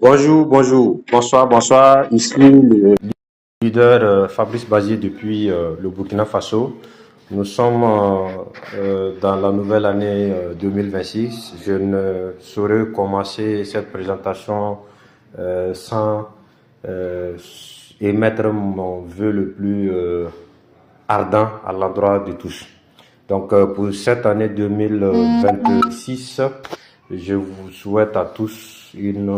Bonjour, bonjour, bonsoir, bonsoir. Ici le leader Fabrice Bazier depuis le Burkina Faso. Nous sommes dans la nouvelle année 2026. Je ne saurais commencer cette présentation sans euh, émettre mon vœu le plus ardent à l'endroit de tous. Donc pour cette année 2026, je vous souhaite à tous une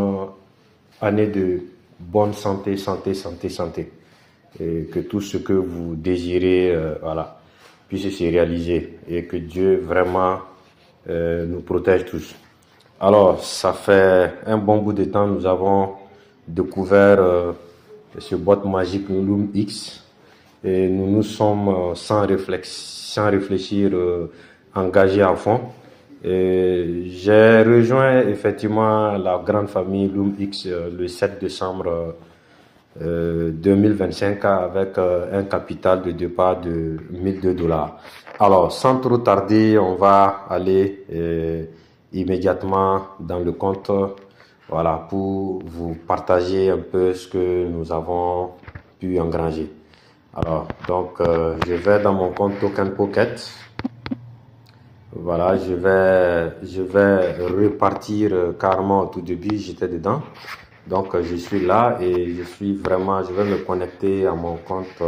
année de bonne santé, santé, santé, santé. Et que tout ce que vous désirez voilà, puisse se réaliser et que Dieu vraiment nous protège tous. Alors, ça fait un bon bout de temps, nous avons découvert ce bot magique Loom X et nous nous sommes sans réfléchir engagés à fond. J'ai rejoint effectivement la grande famille Loom X le 7 décembre 2025 avec un capital de départ de 1002 dollars. Alors, sans trop tarder, on va aller immédiatement dans le compte, voilà, pour vous partager un peu ce que nous avons pu engranger. Alors, donc, je vais dans mon compte Token Pocket. Voilà, je vais repartir carrément au tout début, j'étais dedans. Donc, je suis là et je vais me connecter à mon compte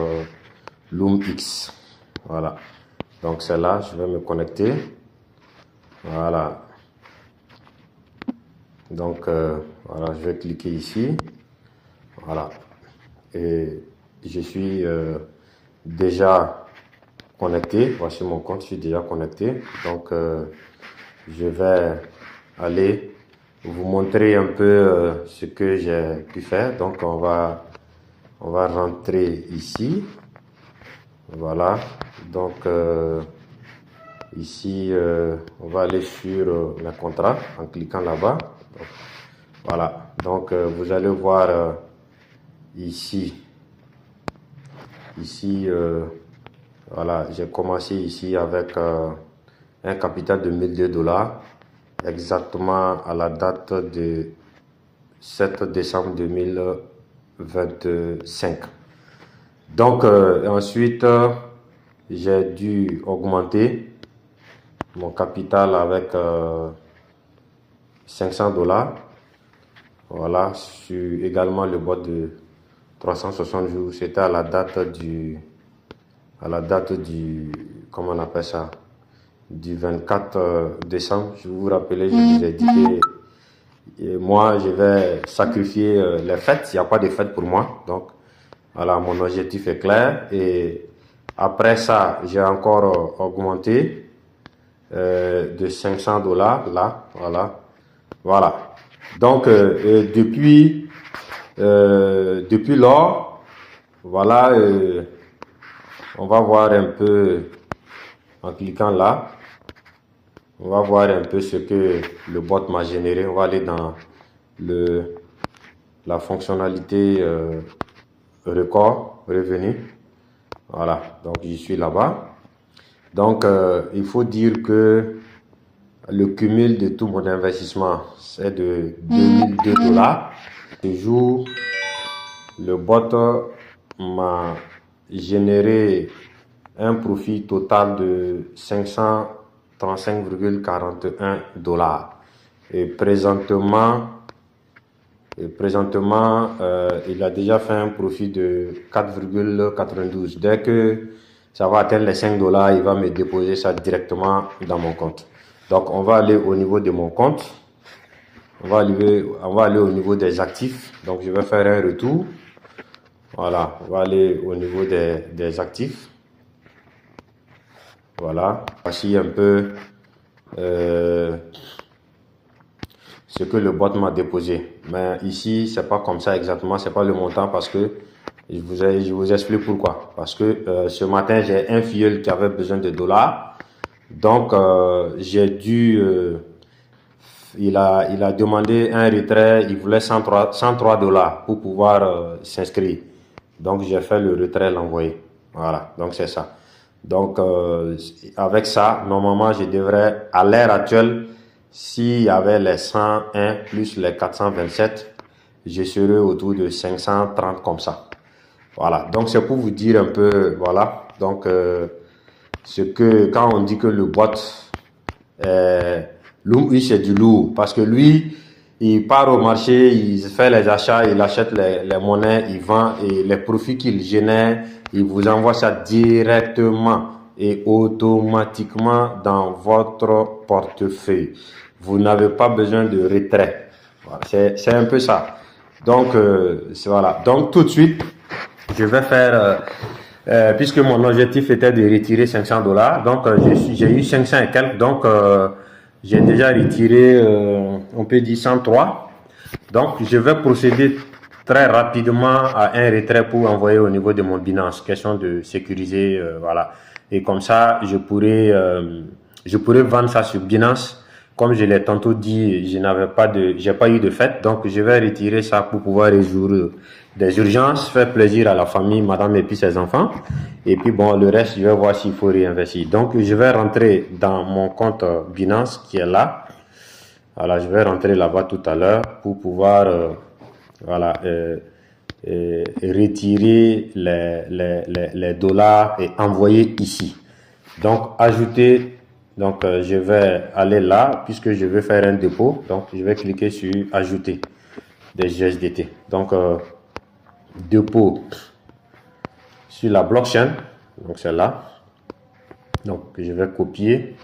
LoomX. Voilà. Donc, c'est là, je vais me connecter. Voilà. Donc, voilà, je vais cliquer ici. Voilà. Et je suis déjà connecté. Voici mon compte, je suis déjà connecté. Donc, je vais aller vous montrer un peu ce que j'ai pu faire. Donc, on va rentrer ici. Voilà. Donc, ici, on va aller sur le contrat en cliquant là-bas. Voilà. Donc, vous allez voir ici. Ici, voilà, j'ai commencé ici avec un capital de 1002 dollars, exactement à la date de 7 décembre 2025. Donc, ensuite, j'ai dû augmenter mon capital avec 500 dollars. Voilà, sur également le bot de 360 jours. C'était à la date du, comment on appelle ça, du 24 décembre. Je vous rappelais, je vous ai dit que moi, je vais sacrifier les fêtes. Il n'y a pas de fête pour moi. Donc, voilà, mon objectif est clair. Et après ça, j'ai encore augmenté de 500 dollars. Là, voilà. Voilà. Donc, depuis lors, voilà, on va voir un peu, en cliquant là, on va voir un peu ce que le bot m'a généré. On va aller dans la fonctionnalité record, revenu. Voilà, donc je suis là-bas. Donc, il faut dire que le cumul de tout mon investissement, c'est de 2002 dollars. Ce jour, le bot m'a généré un profit total de 535,41 dollars. Et présentement, il a déjà fait un profit de 4,92. Dès que ça va atteindre les 5 dollars, il va me déposer ça directement dans mon compte. Donc, on va aller au niveau de mon compte. On va aller au niveau des actifs. Donc, je vais faire un retour. Voilà, on va aller au niveau des actifs. Voilà, voici un peu ce que le bot m'a déposé. Mais ici, c'est pas comme ça exactement, c'est pas le montant parce que je vous explique pourquoi. Parce que ce matin, j'ai un filleul qui avait besoin de dollars. Donc, j'ai dû, il a demandé un retrait, il voulait 103 dollars pour pouvoir s'inscrire. Donc, j'ai fait le retrait, l'envoyer. Voilà, donc c'est ça. Donc, avec ça, normalement, je devrais, à l'heure actuelle, s'il y avait les 101 plus les 427, je serai autour de 530 comme ça. Voilà, donc c'est pour vous dire un peu, voilà, donc ce que, quand on dit que le bot, lui c'est du lourd, parce que lui, il part au marché, il fait les achats, il achète les monnaies, il vend, et les profits qu'il génère, il vous envoie ça directement et automatiquement dans votre portefeuille. Vous n'avez pas besoin de retrait. Voilà, c'est un peu ça. Donc, voilà. Donc, tout de suite, je vais faire, puisque mon objectif était de retirer 500 $, donc j'ai eu 500 et quelques, donc j'ai déjà retiré, on peut dire 103. Donc, je vais procéder très rapidement à un retrait pour envoyer au niveau de mon Binance, question de sécuriser, voilà. Et comme ça, je pourrais vendre ça sur Binance. Comme je l'ai tantôt dit, j'ai pas eu de fête, donc je vais retirer ça pour pouvoir résoudre des urgences, faire plaisir à la famille, madame et puis ses enfants. Et puis bon, le reste, je vais voir s'il faut réinvestir. Donc, je vais rentrer dans mon compte Binance qui est là. Voilà, je vais rentrer là-bas tout à l'heure pour pouvoir, voilà, retirer les dollars et envoyer ici. Donc, ajouter. Donc, je vais aller là, puisque je vais faire un dépôt. Donc, je vais cliquer sur ajouter des USDT. Donc, dépôt sur la blockchain. Donc, c'est là. Donc, je vais copier.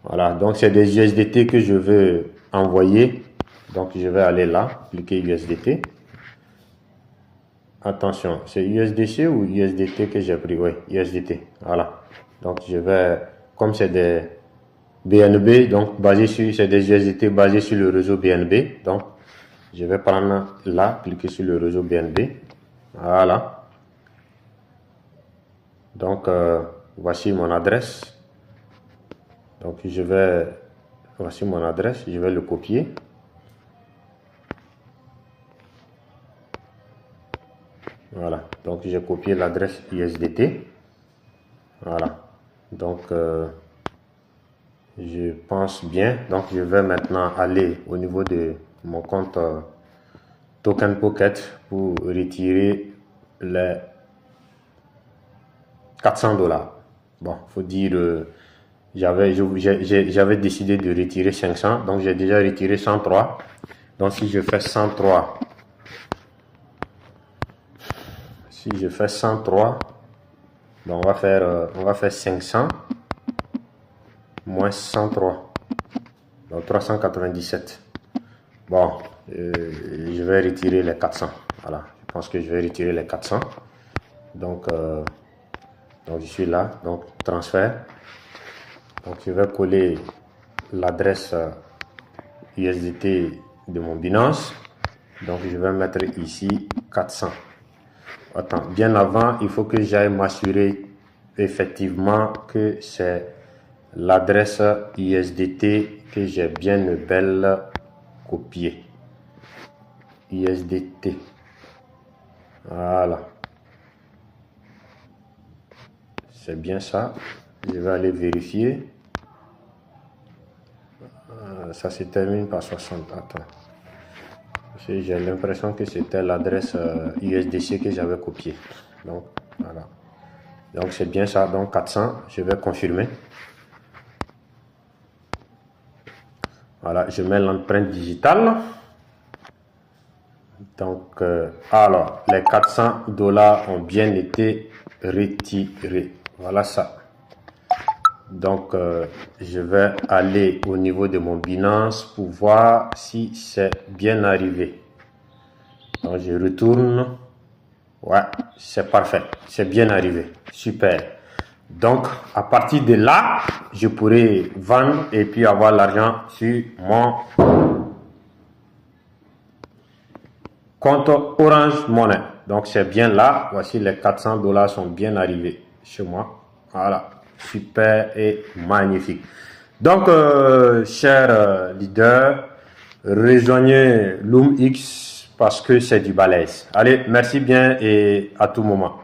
Voilà. Donc, c'est des USDT que je veux envoyer. Donc, je vais aller là, cliquer USDT. Attention, c'est USDC ou USDT que j'ai pris? Oui, USDT. Voilà. Donc, je vais, comme c'est des BNB, donc c'est des USDT basés sur le réseau BNB. Donc, je vais prendre là, cliquer sur le réseau BNB. Voilà. Donc, voici mon adresse. Donc, voici mon adresse, je vais le copier. Voilà, donc j'ai copié l'adresse USDT. Voilà, donc je pense bien. Donc je vais maintenant aller au niveau de mon compte Token Pocket pour retirer les 400 $. Bon, faut dire, j'avais décidé de retirer 500, donc j'ai déjà retiré 103. Donc si je fais 103, donc on va faire 500 moins 103, donc 397. Bon, je vais retirer les 400. Voilà, je pense que je vais retirer les 400. Donc je suis là, donc transfert. Donc je vais coller l'adresse USDT de mon Binance. Donc je vais mettre ici 400. Attends, bien avant, il faut que j'aille m'assurer effectivement que c'est l'adresse USDT que j'ai bien belle copiée. USDT. Voilà. C'est bien ça. Je vais aller vérifier. Ça se termine par 60. Attends. J'ai l'impression que c'était l'adresse USDC que j'avais copiée. Donc, voilà. Donc, c'est bien ça. Donc, 400. Je vais confirmer. Voilà. Je mets l'empreinte digitale. Donc, alors, les 400 $ ont bien été retirés. Voilà ça. Donc, je vais aller au niveau de mon Binance pour voir si c'est bien arrivé. Donc, je retourne. Ouais, c'est parfait. C'est bien arrivé. Super. Donc, à partir de là, je pourrai vendre et puis avoir l'argent sur mon compte Orange Money. Donc, c'est bien là. Voici les 400 $ sont bien arrivés chez moi. Voilà. Super et magnifique. Donc, chers leaders, rejoignez LoomX parce que c'est du balèze. Allez, merci bien et à tout moment.